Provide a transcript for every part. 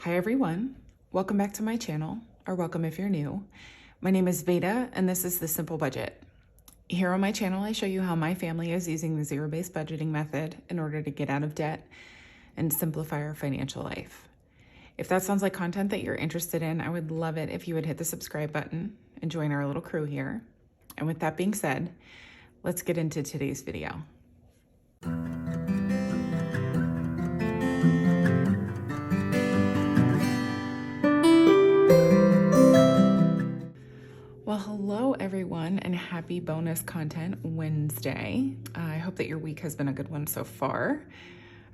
Hi everyone, welcome back to my channel, or welcome if you're new. My name is Veda and this is The Simple Budget. Here on my channel I show you how my family is using the zero-based budgeting method in order to get out of debt and simplify our financial life. If that sounds like content that you're interested in, I would love it if you would hit the subscribe button and join our little crew here. And with that being said, let's get into today's video. Well, hello everyone and happy bonus content Wednesday. I hope that your week has been a good one so far.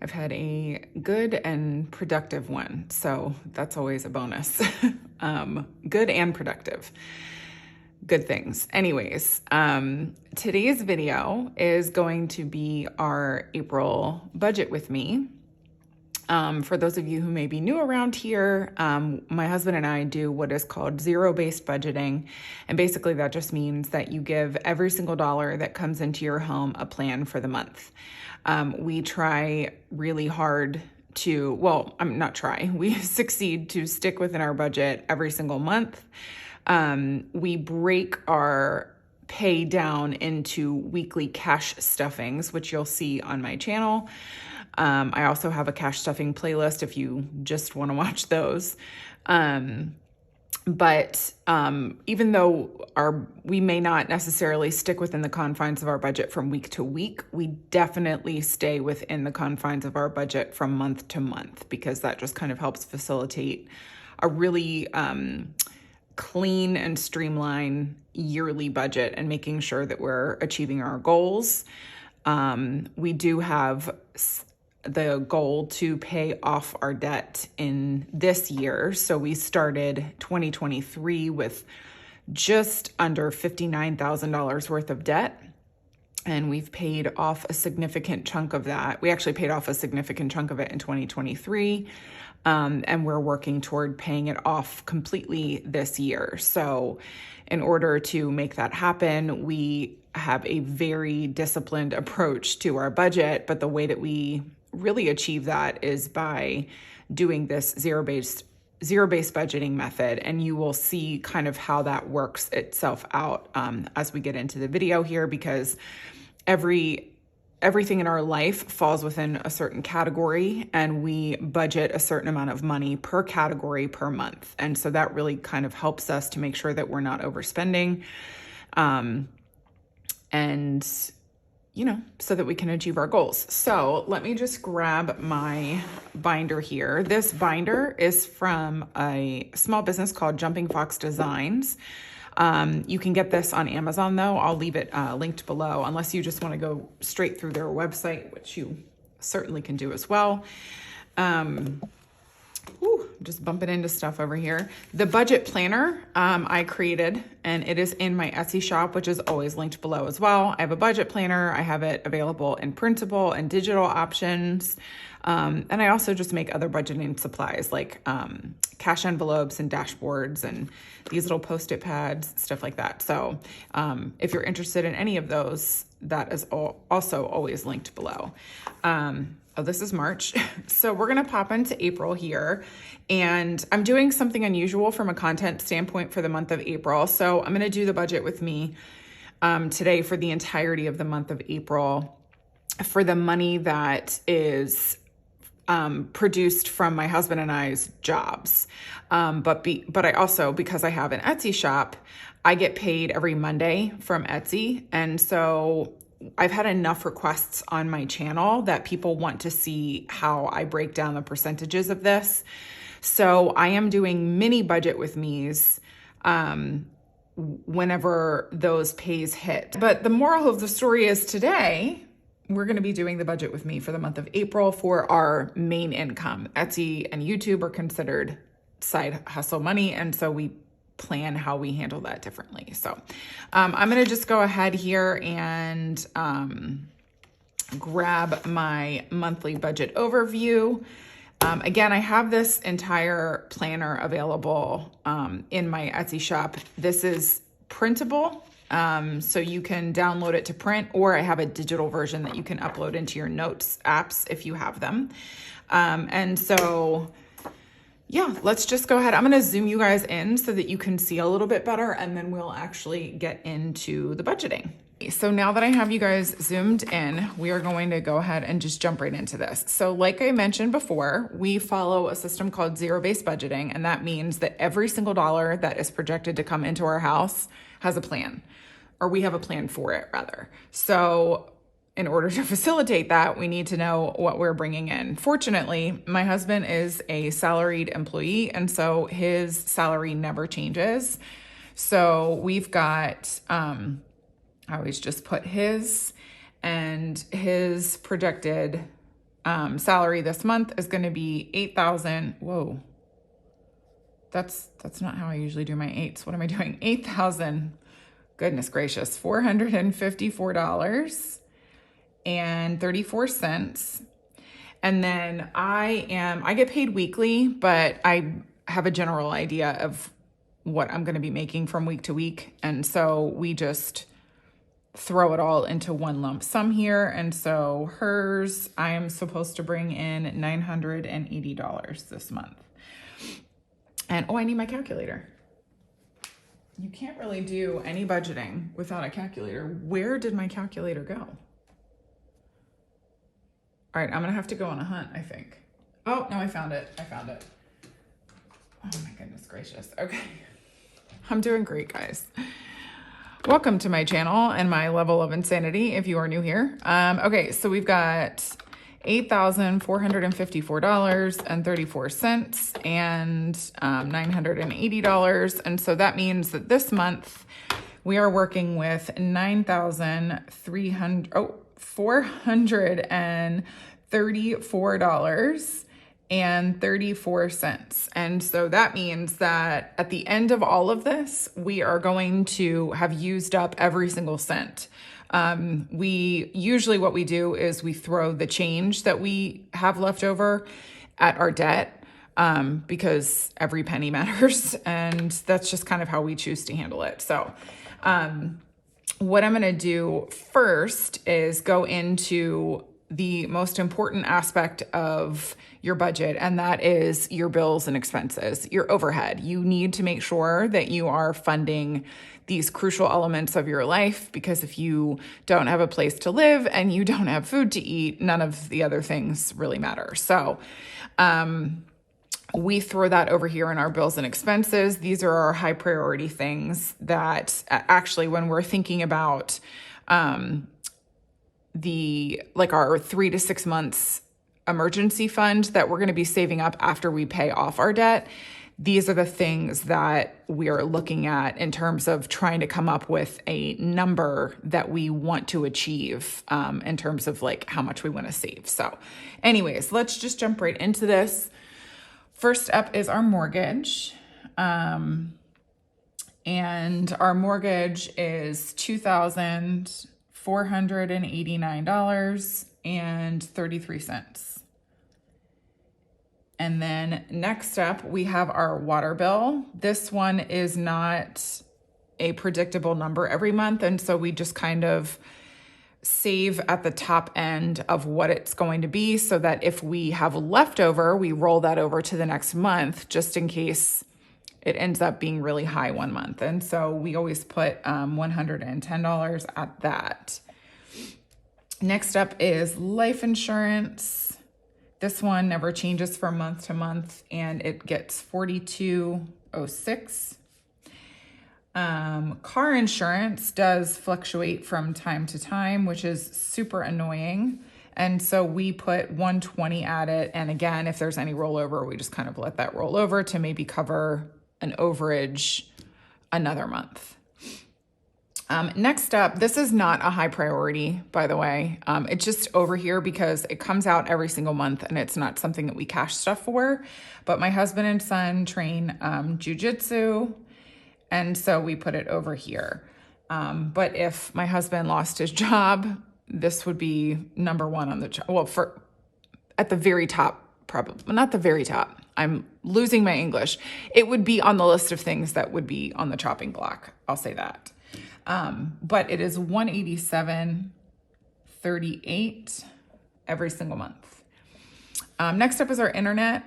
I've had a good and productive one, so that's always a bonus. Good and productive. Good things. Anyways, today's video is going to be our April budget with me. For those of you who may be new around here, my husband and I do what is called zero-based budgeting. And basically that just means that you give every single dollar that comes into your home a plan for the month. We try really hard to, we succeed to stick within our budget every single month. We break our pay down into weekly cash stuffings, which you'll see on my channel. I also have a cash stuffing playlist if you just want to watch those. But even though we may not necessarily stick within the confines of our budget from week to week, we definitely stay within the confines of our budget from month to month, because that just kind of helps facilitate a really clean and streamlined yearly budget and making sure that we're achieving our goals. We do have the goal to pay off our debt in this year. So we started 2023 with just under $59,000 worth of debt. And we've paid off a significant chunk of that. We actually paid off a significant chunk of it in 2023. And we're working toward paying it off completely this year. So in order to make that happen, we have a very disciplined approach to our budget. But the way that we really achieve that is by doing this zero-based budgeting method. And you will see kind of how that works itself out as we get into the video here, because everything in our life falls within a certain category, and we budget a certain amount of money per category per month. And so that really kind of helps us to make sure that we're not overspending, so that we can achieve our goals. So let me just grab my binder here. This binder is from a small business called Jumping Fox Designs. You can get this on Amazon though. I'll leave it linked below, unless you just want to go straight through their website, which you certainly can do as well. Just bumping into stuff over here. The budget planner I created, and it is in my Etsy shop, which is always linked below as well. I have a budget planner. I have it available in printable and digital options. And I also just make other budgeting supplies like cash envelopes and dashboards and these little Post-it pads, stuff like that. So if you're interested in any of those, that is also always linked below. This is March. So we're going to pop into April here, and I'm doing something unusual from a content standpoint for the month of April. So I'm going to do the budget with me today for the entirety of the month of April for the money that is produced from my husband and I's jobs. But I also, because I have an Etsy shop, I get paid every Monday from Etsy. And so I've had enough requests on my channel that people want to see how I break down the percentages of this. So I am doing mini budget with me's whenever those pays hit. But the moral of the story is today, we're going to be doing the budget with me for the month of April for our main income. Etsy and YouTube are considered side hustle money, and so we plan how we handle that differently. So I'm going to just go ahead here and grab my monthly budget overview. Again, I have this entire planner available in my Etsy shop. This is printable, so you can download it to print, or I have a digital version that you can upload into your notes apps if you have them. And so Yeah, let's just go ahead. I'm going to zoom you guys in so that you can see a little bit better, and then we'll actually get into the budgeting. So now that I have you guys zoomed in, we are going to go ahead and just jump right into this. So like I mentioned before, we follow a system called zero-based budgeting, and that means that every single dollar that is projected to come into our house has a plan, or we have a plan for it rather. So in order to facilitate that, we need to know what we're bringing in. Fortunately, my husband is a salaried employee, and so his salary never changes. So we've got, I always just put his, and his projected salary this month is going to be 8,000. Whoa, that's not how I usually do my eights. What am I doing? 8,000. Goodness gracious, $454.34. And then I get paid weekly, but I have a general idea of what I'm going to be making from week to week. And so we just throw it all into one lump sum here. And so hers, I am supposed to bring in $980 this month. And I need my calculator. You can't really do any budgeting without a calculator. Where did my calculator go? All right, I'm gonna have to go on a hunt, I think. Oh, no, I found it. Oh my goodness gracious. Okay. I'm doing great, guys. Welcome to my channel and my level of insanity if you are new here. Okay, so we've got $8,454.34 and $980. And so that means that this month we are working with $434.34. And so that means that at the end of all of this, we are going to have used up every single cent. We usually what we do is we throw the change that we have left over at our debt, because every penny matters, and that's just kind of how we choose to handle it. So, what I'm going to do first is go into the most important aspect of your budget, and that is your bills and expenses, your overhead. You need to make sure that you are funding these crucial elements of your life, because if you don't have a place to live and you don't have food to eat, none of the other things really matter. So, we throw that over here in our bills and expenses. These are our high priority things that actually, when we're thinking about our 3 to 6 months emergency fund that we're going to be saving up after we pay off our debt, these are the things that we are looking at in terms of trying to come up with a number that we want to achieve, in terms of like how much we want to save. So anyways, let's just jump right into this. First up is our mortgage. And our mortgage is $2,489.33. And then next up, we have our water bill. This one is not a predictable number every month. And so we just kind of save at the top end of what it's going to be, so that if we have leftover, we roll that over to the next month, just in case it ends up being really high one month. And so we always put $110 at that. Next up is life insurance. This one never changes from month to month, and it gets $42.06. Car insurance does fluctuate from time to time, which is super annoying. And so we put $120 at it. And again, if there's any rollover, we just kind of let that roll over to maybe cover an overage another month. Next up, this is not a high priority, by the way. It's just over here because it comes out every single month and it's not something that we cash stuff for. But my husband and son train jujitsu, and so we put it over here. But if my husband lost his job, this would be number one on the at the very top, probably not the very top. I'm losing my English. It would be on the list of things that would be on the chopping block. I'll say that. But it is $187.38 every single month. Next up is our internet.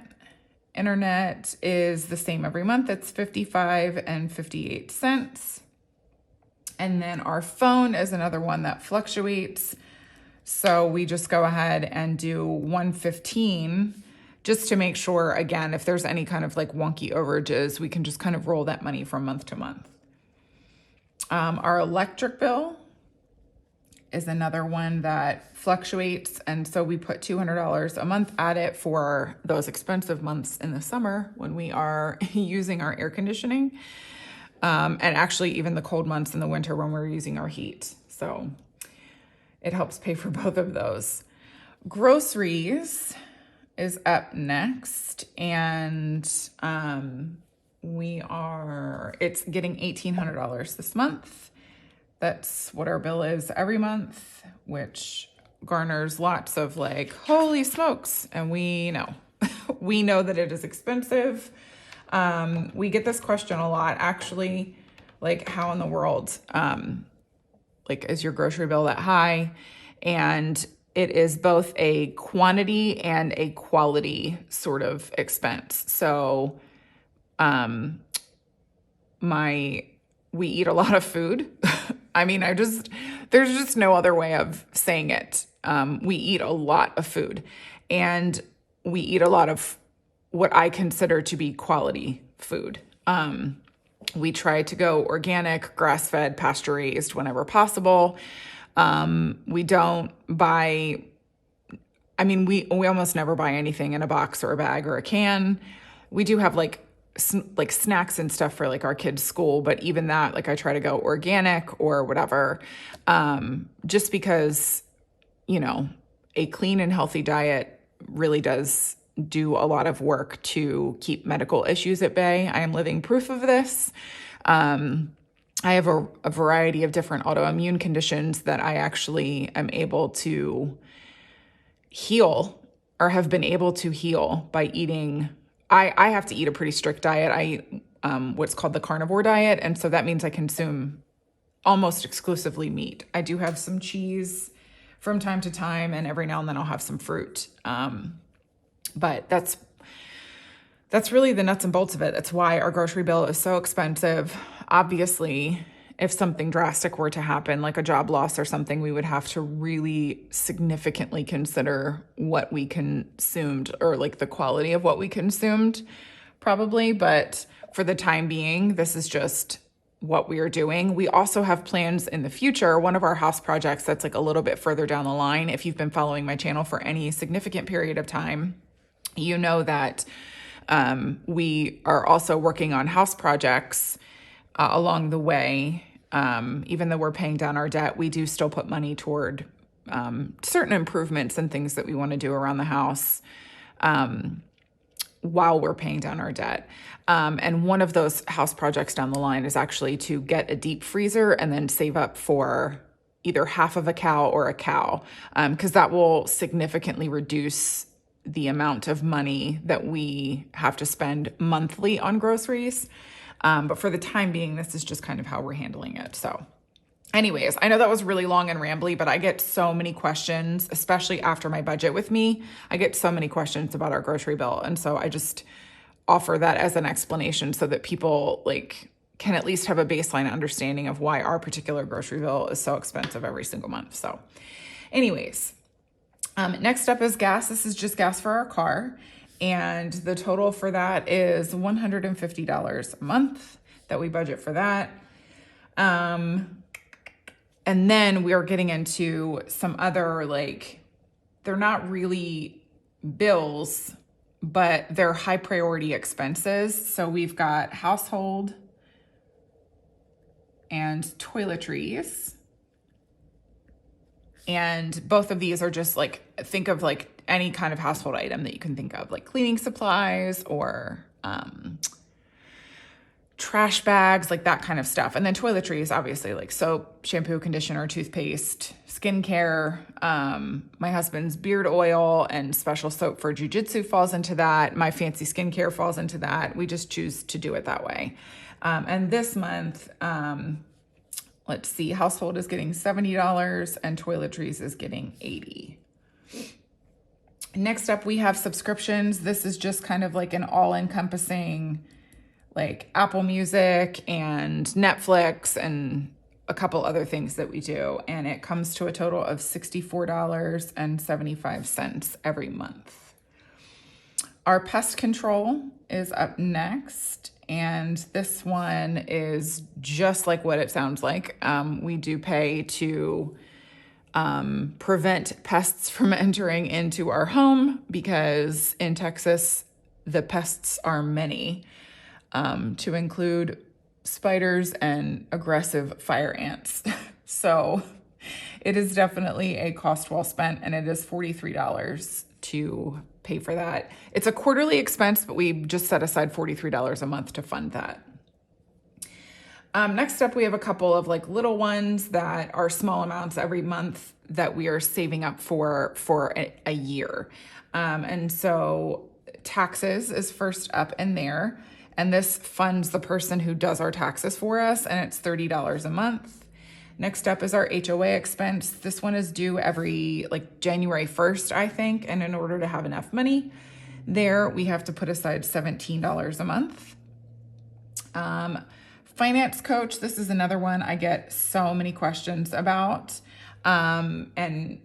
Internet is the same every month. It's 55 and 58 cents. And then our phone is another one that fluctuates. So we just go ahead and do 115 just to make sure, again, if there's any kind of like wonky overages, we can just kind of roll that money from month to month. Our electric bill is another one that fluctuates. And so we put $200 a month at it for those expensive months in the summer when we are using our air conditioning. And actually even the cold months in the winter when we're using our heat. So it helps pay for both of those. Groceries is up next. And it's getting $1,800 this month. That's what our bill is every month, which garners lots of like, holy smokes. And we know, we know that it is expensive. We get this question a lot, actually, like how in the world, like is your grocery bill that high? And it is both a quantity and a quality sort of expense. So, we eat a lot of food. I mean, there's just no other way of saying it. We eat a lot of food, and we eat a lot of what I consider to be quality food. We try to go organic, grass-fed, pasture-raised whenever possible. We don't buy, we almost never buy anything in a box or a bag or a can. We do have like snacks and stuff for like our kids' school, but even that, like I try to go organic or whatever, just because, a clean and healthy diet really does do a lot of work to keep medical issues at bay. I am living proof of this. I have a variety of different autoimmune conditions that I actually am able to heal or have been able to heal by eating. I have to eat a pretty strict diet. I eat what's called the carnivore diet. And so that means I consume almost exclusively meat. I do have some cheese from time to time, and every now and then I'll have some fruit. But that's really the nuts and bolts of it. That's why our grocery bill is so expensive. Obviously, if something drastic were to happen, like a job loss or something, we would have to really significantly consider what we consumed or like the quality of what we consumed, probably. But for the time being, this is just what we are doing. We also have plans in the future. One of our house projects that's like a little bit further down the line, if you've been following my channel for any significant period of time, you know that we are also working on house projects along the way. Even though we're paying down our debt, we do still put money toward certain improvements and things that we want to do around the house while we're paying down our debt. And one of those house projects down the line is actually to get a deep freezer and then save up for either half of a cow or a cow, because that will significantly reduce the amount of money that we have to spend monthly on groceries. But for the time being, this is just kind of how we're handling it. So anyways, I know that was really long and rambly, but I get so many questions, especially after my budget with me. I get so many questions about our grocery bill. And so I just offer that as an explanation so that people can at least have a baseline understanding of why our particular grocery bill is so expensive every single month. So anyways, next up is gas. This is just gas for our car. And the total for that is $150 a month that we budget for that. And then we are getting into some other, they're not really bills, but they're high priority expenses. So we've got household and toiletries. And both of these are just think of any kind of household item that you can think of, like cleaning supplies or trash bags, that kind of stuff. And then toiletries, obviously, like soap, shampoo, conditioner, toothpaste, skincare. My husband's beard oil and special soap for jujitsu falls into that. My fancy skincare falls into that. We just choose to do it that way. And this month, let's see, household is getting $70 and toiletries is getting $80. Next up, we have subscriptions. This is just kind of like an all-encompassing, like Apple Music and Netflix and a couple other things that we do. And it comes to a total of $64.75 every month. Our pest control is up next. And this one is just like what it sounds like. We do pay to prevent pests from entering into our home because in Texas, the pests are many, to include spiders and aggressive fire ants. So it is definitely a cost well spent, and it is $43 to pay for that. It's a quarterly expense, but we just set aside $43 a month to fund that. Next up, we have a couple of like little ones that are small amounts every month that we are saving up for a year. And so taxes is first up in there. And this funds the person who does our taxes for us, and it's $30 a month. Next up is our HOA expense. This one is due every like January 1st, I think. And in order to have enough money there, we have to put aside $17 a month. Finance coach, this is another one I get so many questions about. And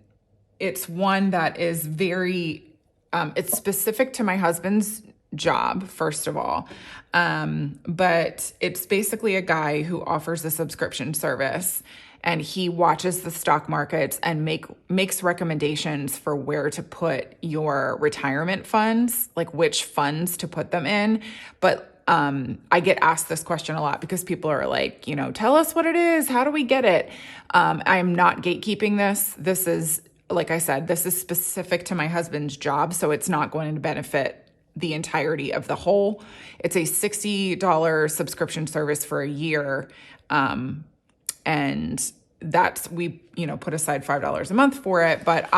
it's one that is very, it's specific to my husband's job, first of all. But it's basically a guy who offers a subscription service, and he watches the stock markets and makes recommendations for where to put your retirement funds, like which funds to put them in. But I get asked this question a lot because people are like, tell us what it is. How do we get it? I am not gatekeeping this. This is, like I said, this is specific to my husband's job, so it's not going to benefit the entirety of the whole. It's a $60 subscription service for a year. And that's, we, put aside $5 a month for it. But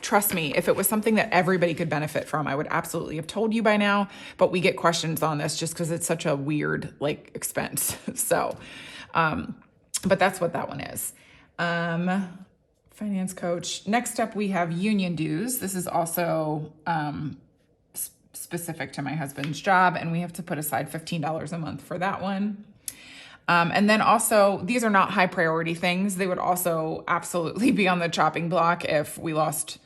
trust me, if it was something that everybody could benefit from, I would absolutely have told you by now. But we get questions on this just because it's such a weird, expense. So, but that's what that one is. Finance coach. Next up, we have union dues. This is also specific to my husband's job, and we have to put aside $15 a month for that one. And then also, these are not high priority things. They would also absolutely be on the chopping block if we lost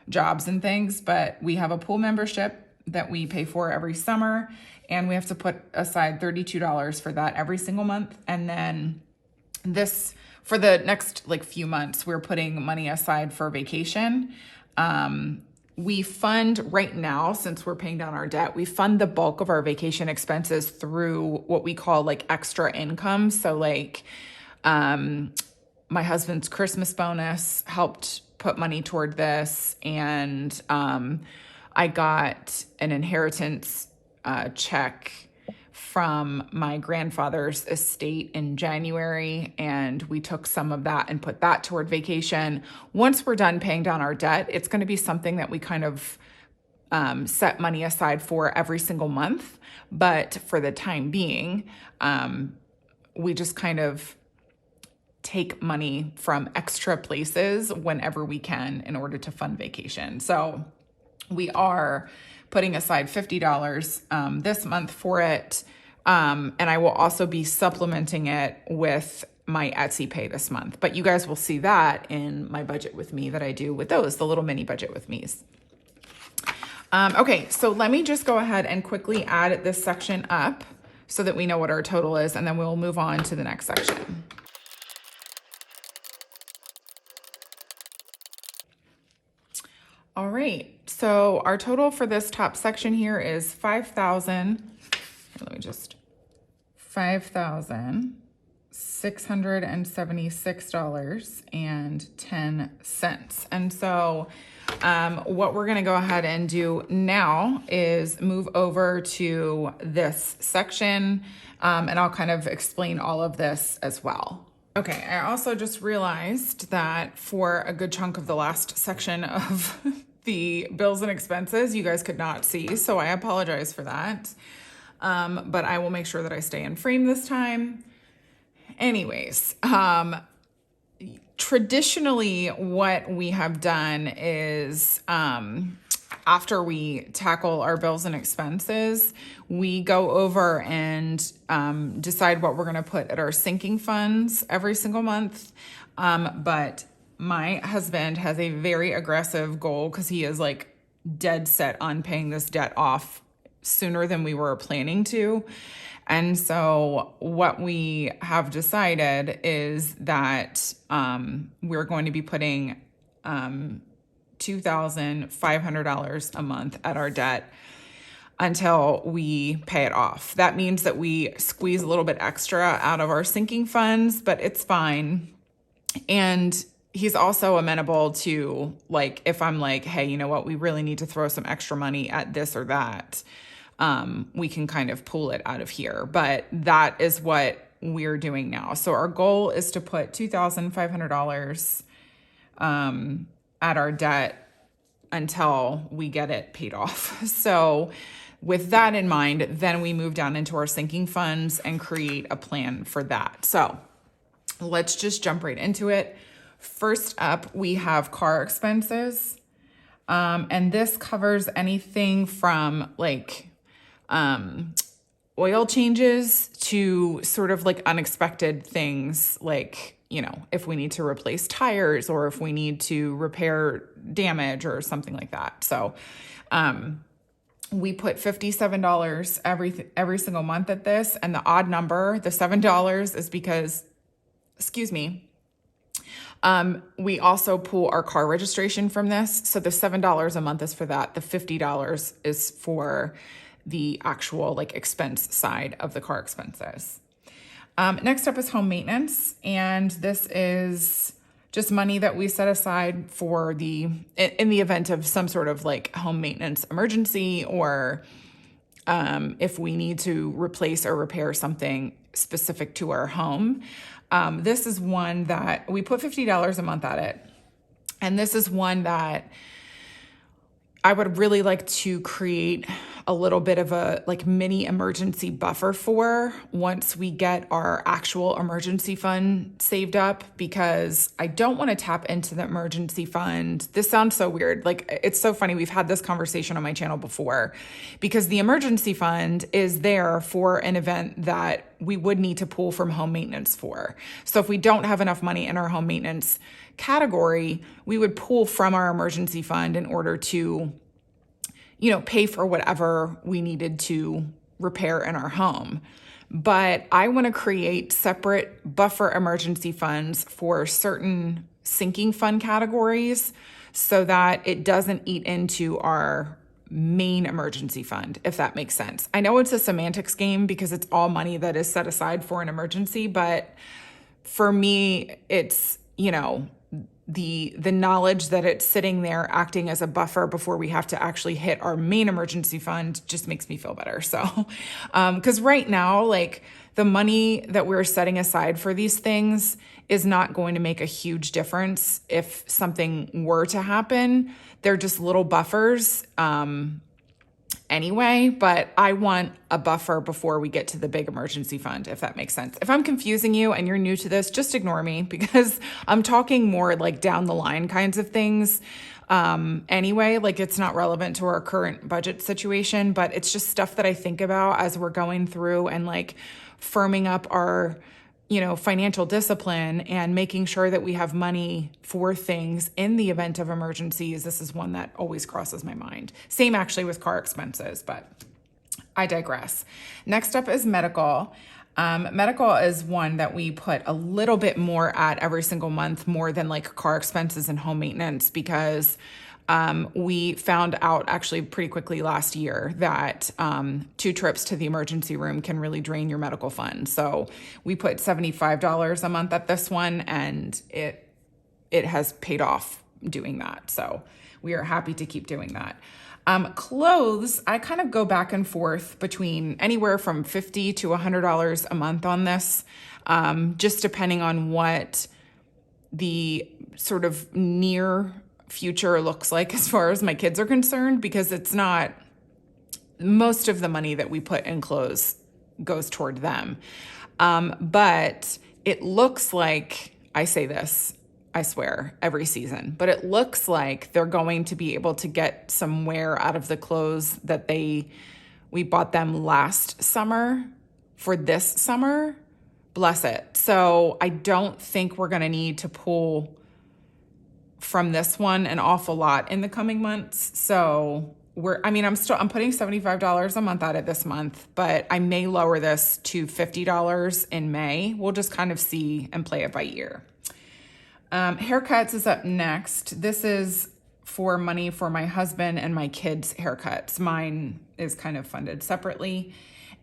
jobs and things, but we have a pool membership that we pay for every summer, and we have to put aside $32 for that every single month. And then this, for the next few months, we're putting money aside for vacation. We fund right now, since we're paying down our debt, we fund the bulk of our vacation expenses through what we call extra income. So my husband's Christmas bonus helped put money toward this. And I got an inheritance check from my grandfather's estate in January, and we took some of that and put that toward vacation. Once we're done paying down our debt, it's going to be something that we kind of set money aside for every single month. But for the time being, we just kind of take money from extra places whenever we can in order to fund vacation. So we are putting aside $50 this month for it. And I will also be supplementing it with my Etsy pay this month. But you guys will see that in my budget with me that I do with those, the little mini budget with me's. Okay, so let me just go ahead and quickly add this section up so that we know what our total is, and then we'll move on to the next section. All right, so our total for this top section here is $5,676.10. And so what we're gonna go ahead and do now is move over to this section, and I'll kind of explain all of this as well. Okay, I also just realized that for a good chunk of the last section of the bills and expenses, you guys could not see, so I apologize for that. But I will make sure that I stay in frame this time. Anyways, traditionally what we have done is after we tackle our bills and expenses, we go over and decide what we're going to put at our sinking funds every single month. But my husband has a very aggressive goal because he is like dead set on paying this debt off sooner than we were planning to. And so what we have decided is that we're going to be putting $2,500 a month at our debt until we pay it off. That means that we squeeze a little bit extra out of our sinking funds, but it's fine. And he's also amenable to, like, if I'm like, hey, you know what, we really need to throw some extra money at this or that, we can kind of pull it out of here. But that is what we're doing now. So our goal is to put $2,500 at our debt until we get it paid off. So with that in mind, then we move down into our sinking funds and create a plan for that. So let's just jump right into it. First up, we have car expenses. And this covers anything from like oil changes to sort of like unexpected things, like, you know, if we need to replace tires or if we need to repair damage or something like that. So we put $57 every single month at this. And the odd number, the $7, is because, we also pull our car registration from this. So the $7 a month is for that. The $50 is for the actual like expense side of the car expenses. Next up is home maintenance. And this is just money that we set aside for in the event of some sort of like home maintenance emergency, or if we need to replace or repair something specific to our home. This is one that we put $50 a month at it. And this is one that I would really like to create a little bit of a like mini emergency buffer for once we get our actual emergency fund saved up, because I don't want to tap into the emergency fund. This sounds so weird. Like, it's so funny. We've had this conversation on my channel before, because the emergency fund is there for an event that we would need to pull from home maintenance for. So if we don't have enough money in our home maintenance category, we would pull from our emergency fund in order to, you know, pay for whatever we needed to repair in our home. But I want to create separate buffer emergency funds for certain sinking fund categories so that it doesn't eat into our main emergency fund, if that makes sense. I know it's a semantics game because it's all money that is set aside for an emergency, but for me, it's, you know, the knowledge that it's sitting there acting as a buffer before we have to actually hit our main emergency fund just makes me feel better. So, because right now, like, the money that we're setting aside for these things is not going to make a huge difference if something were to happen. They're just little buffers anyway, but I want a buffer before we get to the big emergency fund, if that makes sense. If I'm confusing you and you're new to this, just ignore me, because I'm talking more like down the line kinds of things anyway. Like, it's not relevant to our current budget situation, but it's just stuff that I think about as we're going through and like firming up our, you know, financial discipline and making sure that we have money for things in the event of emergencies. This is one that always crosses my mind. Same actually with car expenses, but I digress. Next up is medical. Medical is one that we put a little bit more at every single month, more than like car expenses and home maintenance, because we found out actually pretty quickly last year that 2 trips to the emergency room can really drain your medical fund. So we put $75 a month at this one, and it has paid off doing that. So we are happy to keep doing that. Clothes, I kind of go back and forth between anywhere from $50 to $100 a month on this, just depending on what the sort of near future looks like as far as my kids are concerned, because it's not, most of the money that we put in clothes goes toward them. But it looks like, I say this I swear, every season. But it looks like they're going to be able to get some wear out of the clothes that we bought them last summer for this summer. Bless it. So I don't think we're going to need to pull from this one an awful lot in the coming months. So I'm putting $75 a month at it this month, but I may lower this to $50 in May. We'll just kind of see and play it by ear. Haircuts is up next. This is for money for my husband and my kids' haircuts. Mine is kind of funded separately,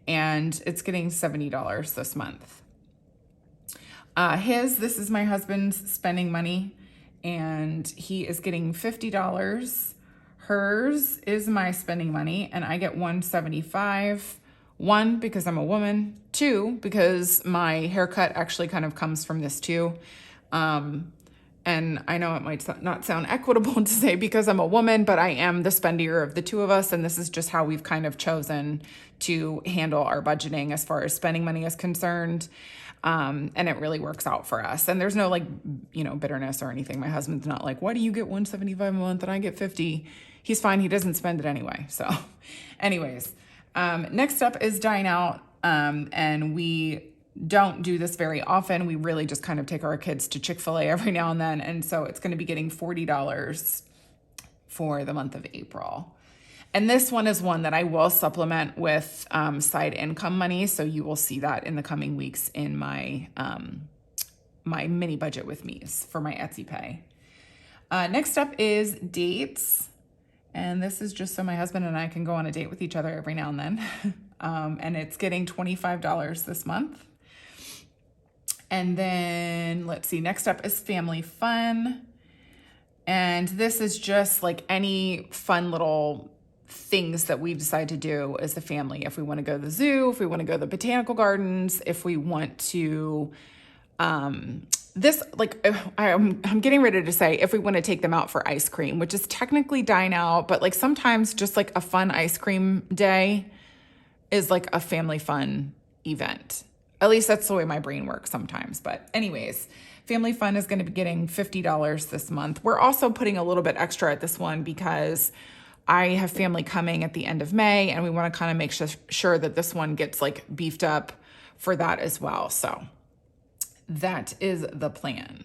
and it's getting $70 this month. This is my husband's spending money, and he is getting $50. Hers is my spending money, and I get $175. One, because I'm a woman. Two, because my haircut actually kind of comes from this too. And I know it might not sound equitable to say because I'm a woman, but I am the spendier of the two of us. And this is just how we've kind of chosen to handle our budgeting as far as spending money is concerned. And it really works out for us. And there's no bitterness or anything. My husband's not like, why do you get $175 a month and I get $50? He's fine. He doesn't spend it anyway. So anyways, next up is dine out. And we don't do this very often. We really just kind of take our kids to Chick-fil-A every now and then. And so it's going to be getting $40 for the month of April. And this one is one that I will supplement with side income money. So you will see that in the coming weeks in my my mini budget with me's for my Etsy pay. Next up is dates. And this is just so my husband and I can go on a date with each other every now and then. And it's getting $25 this month. And then let's see, next up is family fun. And this is just like any fun little things that we decide to do as a family. If we want to go to the zoo, if we want to go to the botanical gardens, if we want to, I'm getting ready to say if we want to take them out for ice cream, which is technically dine out, but like sometimes just like a fun ice cream day is like a family fun event. At least that's the way my brain works sometimes. But anyways, family fun is going to be getting $50 this month. We're also putting a little bit extra at this one because I have family coming at the end of May, and we want to kind of make sure that this one gets like beefed up for that as well. So that is the plan.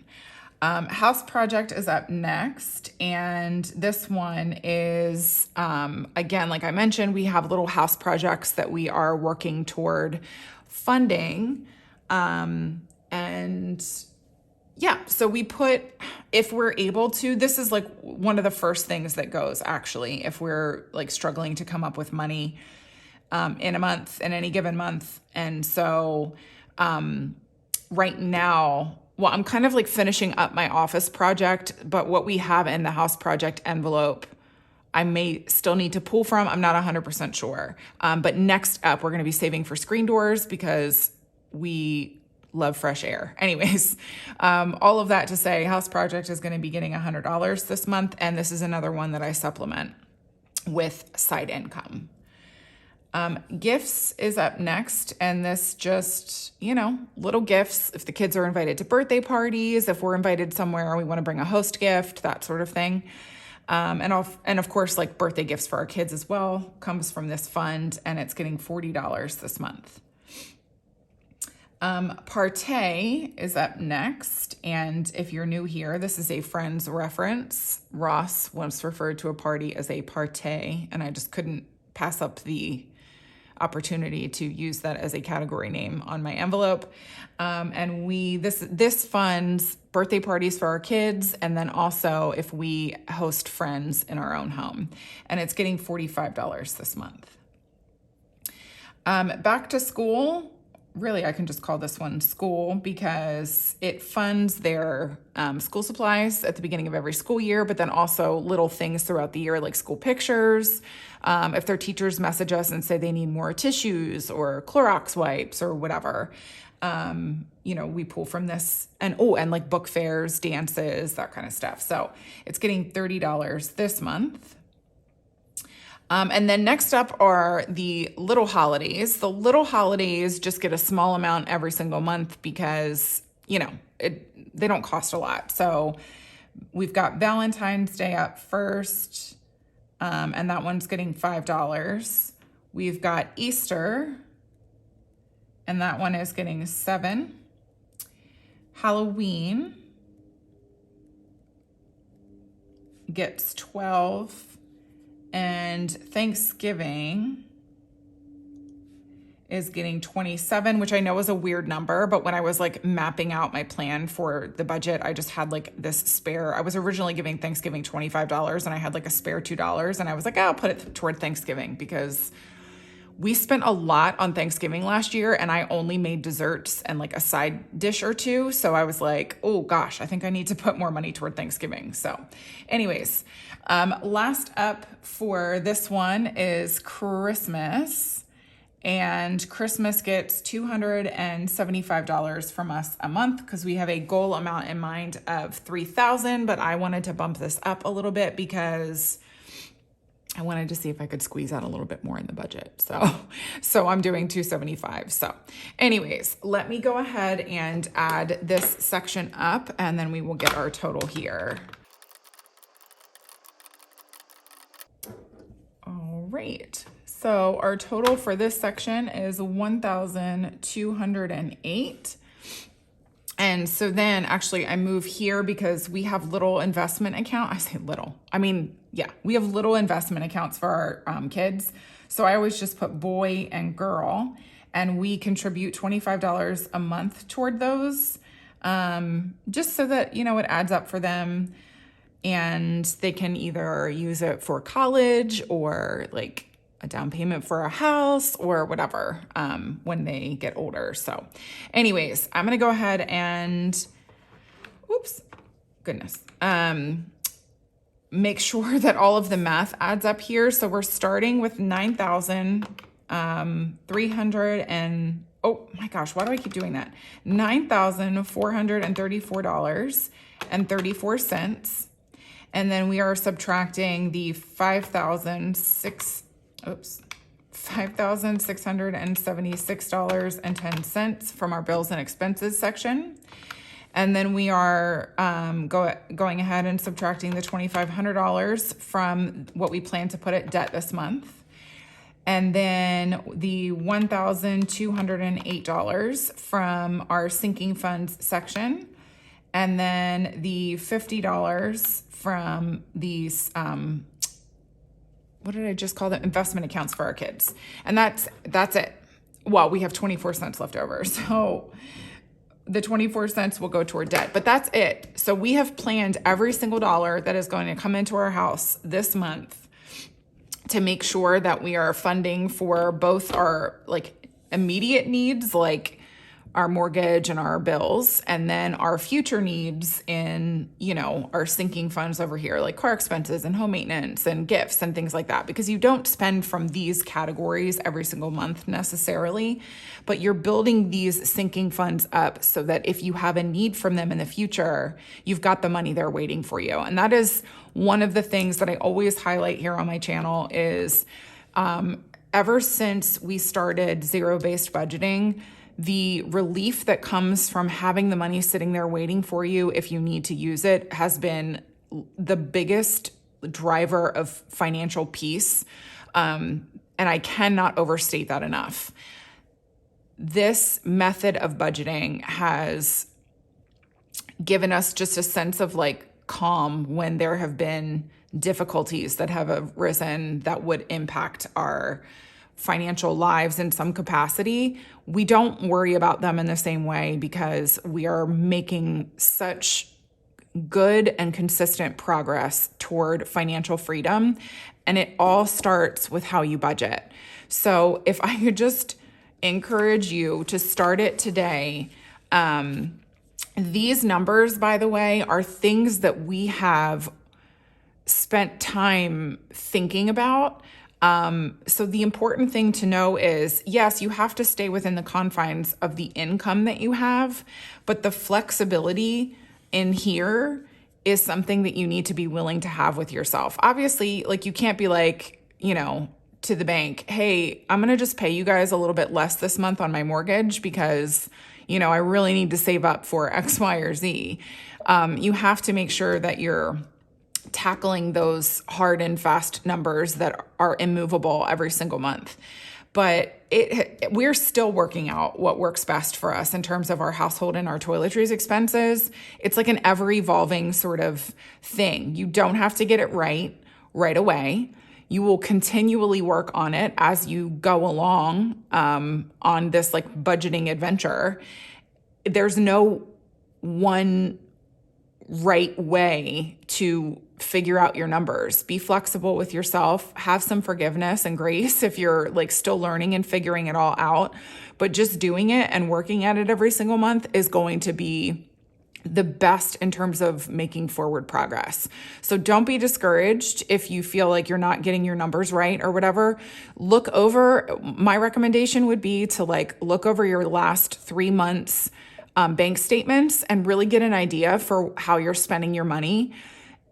House project is up next, and this one is, again, like I mentioned, we have little house projects that we are working toward funding. So we put, if we're able to, this is like one of the first things that goes actually, if we're like struggling to come up with money in a month, in any given month. And so right now, well, I'm kind of like finishing up my office project, but what we have in the house project envelope, I may still need to pull from. I'm not 100% sure. But next up, we're going to be saving for screen doors because we love fresh air. Anyways, all of that to say, house project is going to be getting $100 this month. And this is another one that I supplement with side income. Gifts is up next. And this just, little gifts. If the kids are invited to birthday parties, if we're invited somewhere, we want to bring a host gift, that sort of thing. And of course, like birthday gifts for our kids as well comes from this fund, and it's getting $40 this month. Partay is up next. And if you're new here, this is a Friends reference. Ross once referred to a party as a partay, and I just couldn't pass up the opportunity to use that as a category name on my envelope. And this funds birthday parties for our kids, and then also if we host friends in our own home. And it's getting $45 this month. Back to school. Really, I can just call this one school because it funds their school supplies at the beginning of every school year, but then also little things throughout the year like school pictures. If their teachers message us and say they need more tissues or Clorox wipes or whatever, we pull from this. And like book fairs, dances, that kind of stuff. So it's getting $30 this month. And then next up are the little holidays. The little holidays just get a small amount every single month because, they don't cost a lot. So we've got Valentine's Day up first, and that one's getting $5. We've got Easter, and that one is getting $7. Halloween gets $12, and Thanksgiving is getting $27, which I know is a weird number, but when I was like mapping out my plan for the budget, I just had like this spare. I was originally giving Thanksgiving $25, and I had like a spare $2, and I was like, I'll put it toward Thanksgiving, because we spent a lot on Thanksgiving last year, and I only made desserts and like a side dish or two. So I was like, oh gosh, I think I need to put more money toward Thanksgiving. So anyways, last up for this one is Christmas. And Christmas gets $275 from us a month, because we have a goal amount in mind of $3,000, but I wanted to bump this up a little bit because I wanted to see if I could squeeze out a little bit more in the budget. So I'm doing $275. So anyways, let me go ahead and add this section up, and then we will get our total here. All right. So our total for this section is $1,208. And so then actually I move here because we have little investment account. I say little. I mean, yeah, we have little investment accounts for our kids. So I always just put boy and girl, and we contribute $25 a month toward those, just so that, it adds up for them, and they can either use it for college or like a down payment for a house or whatever, when they get older. So anyways, I'm going to go ahead and, make sure that all of the math adds up here. So we're starting with $9,300 and, oh my gosh, why do I keep doing that? $9,434.34. And then we are subtracting the $5,676.10 from our bills and expenses section. And then we are going ahead and subtracting the $2,500 from what we plan to put at debt this month. And then the $1,208 from our sinking funds section. And then the $50 from these, what did I just call them? Investment accounts for our kids. And that's it. Well, we have 24 cents left over. So the 24 cents will go toward debt, but that's it. So we have planned every single dollar that is going to come into our house this month to make sure that we are funding for both our like immediate needs, like our mortgage and our bills, and then our future needs in, our sinking funds over here, like car expenses and home maintenance and gifts and things like that, because you don't spend from these categories every single month necessarily, but you're building these sinking funds up so that if you have a need from them in the future, you've got the money there waiting for you. And that is one of the things that I always highlight here on my channel is, ever since we started zero-based budgeting, the relief that comes from having the money sitting there waiting for you if you need to use it has been the biggest driver of financial peace. And I cannot overstate that enough. This method of budgeting has given us just a sense of like calm when there have been difficulties that have arisen that would impact our financial lives in some capacity. We don't worry about them in the same way because we are making such good and consistent progress toward financial freedom. And it all starts with how you budget. So if I could just encourage you to start it today. These numbers, by the way, are things that we have spent time thinking about. So the important thing to know is, yes, you have to stay within the confines of the income that you have, but the flexibility in here is something that you need to be willing to have with yourself. Obviously, like you can't be like, to the bank, hey, I'm going to just pay you guys a little bit less this month on my mortgage because, I really need to save up for X, Y, or Z. You have to make sure that you're tackling those hard and fast numbers that are immovable every single month. But we're still working out what works best for us in terms of our household and our toiletries expenses. It's like an ever-evolving sort of thing. You don't have to get it right away. You will continually work on it as you go along on this like budgeting adventure. There's no one right way to figure out your numbers. Be flexible with yourself, have some forgiveness and grace if you're like still learning and figuring it all out. But just doing it and working at it every single month is going to be the best in terms of making forward progress. So don't be discouraged if you feel like you're not getting your numbers right or whatever. My recommendation would be to look over your last 3 months bank statements and really get an idea for how you're spending your money.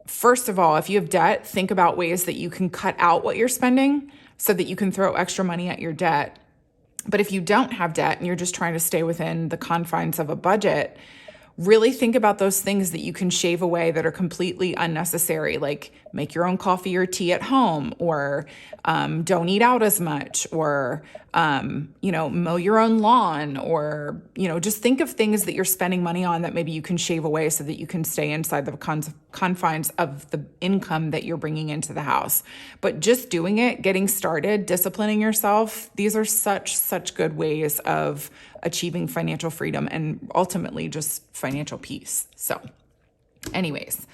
First of all, if you have debt, think about ways that you can cut out what you're spending so that you can throw extra money at your debt. But if you don't have debt and you're just trying to stay within the confines of a budget, really think about those things that you can shave away that are completely unnecessary, like make your own coffee or tea at home, or don't eat out as much, or mow your own lawn, or just think of things that you're spending money on that maybe you can shave away so that you can stay inside the confines of the income that you're bringing into the house. But just doing it, getting started, disciplining yourself, these are such good ways of achieving financial freedom and ultimately just financial peace. So anyways,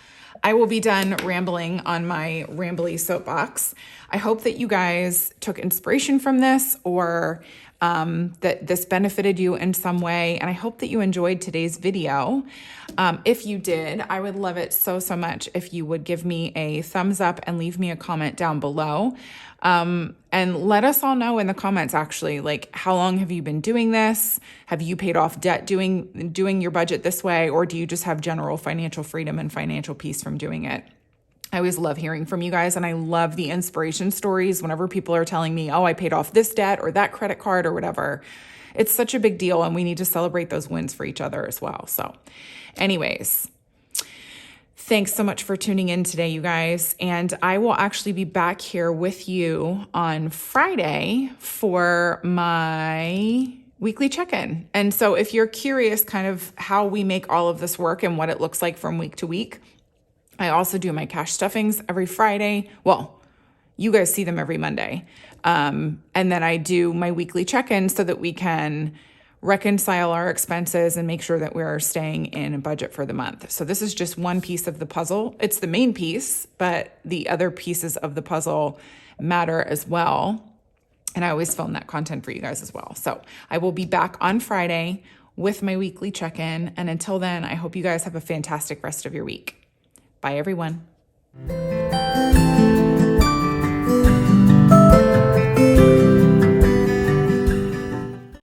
I will be done rambling on my rambly soapbox. I hope that you guys took inspiration from this, or that this benefited you in some way. And I hope that you enjoyed today's video. If you did, I would love it so much if you would give me a thumbs up and leave me a comment down below. And let us all know in the comments, actually, like, how long have you been doing this? Have you paid off debt doing your budget this way? Or do you just have general financial freedom and financial peace from doing it? I always love hearing from you guys, and I love the inspiration stories whenever people are telling me, oh, I paid off this debt or that credit card or whatever. It's such a big deal, and we need to celebrate those wins for each other as well. So anyways, thanks so much for tuning in today, you guys. And I will actually be back here with you on Friday for my weekly check-in. And so if you're curious kind of how we make all of this work and what it looks like from week to week, I also do my cash stuffings every Friday. Well, you guys see them every Monday. And then I do my weekly check-in so that we can reconcile our expenses and make sure that we're staying in a budget for the month. So this is just one piece of the puzzle. It's the main piece, but the other pieces of the puzzle matter as well. And I always film that content for you guys as well. So I will be back on Friday with my weekly check-in. And until then, I hope you guys have a fantastic rest of your week. Bye, everyone.